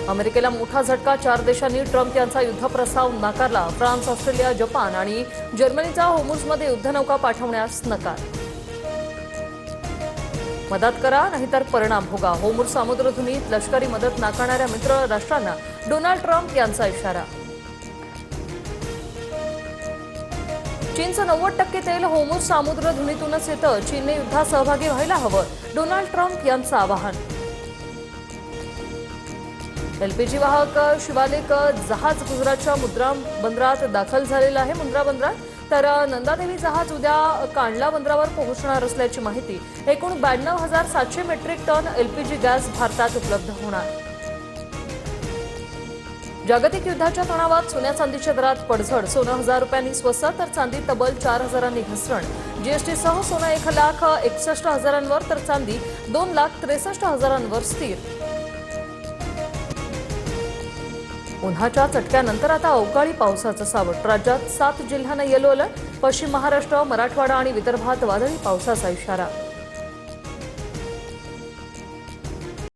अमेरिकेला मोठा झटका, 4 देशांनी ट्रम्प यांचा युद्धप्रस्ताव नाकारला। फ्रान्स, ऑस्ट्रेलिया, जपान आणि जर्मनीचा होर्मुझमध्ये युद्धनौका पाठवण्यास नकार। मदत करा नाहीतर परिणाम भोगा, होर्मुझ सामुद्रधुनीत लष्करी मदत नाकारणाऱ्या मित्र राष्ट्रांना डोनाल्ड ट्रम्प यांचा इशारा। चीनचं 90% तेल होर्मुझ सामुद्रधुनीतूनच येतं, चीनने युद्धात सहभागी व्हायला हवं, डोनाल्ड ट्रम्प यांचं आवाहन। एलपीजी वाहक शिवालिक जहाज गुजरातच्या मुंद्रा बंदरात दाखल झालेलं आहे। मुंद्रा बंदरात तर नंदादेवी जहाज उद्या कांडला बंदरावर पोहोचणार असल्याची माहिती। एकूण 92,700 मेट्रिक टन एलपीजी गॅस भारतात उपलब्ध होणार। जागतिक युद्धाच्या तणावात सोन्या चांदीच्या दरात पडझड, सोनं 1,000 रुपयांनी स्वस्त तर चांदी तब्बल 4,000 घसरण। जीएसटीसह सोनं 1,61,000 तर चांदी 2,63,000 स्थिर। उन्हाच्या चटक्यानंतर आता अवकाळी पावसाचं सावट, राज्यात 7 जिल्ह्यांना येलो अलर्ट, पश्चिम महाराष्ट्र, मराठवाडा आणि विदर्भात वादळी पावसाचा इशारा।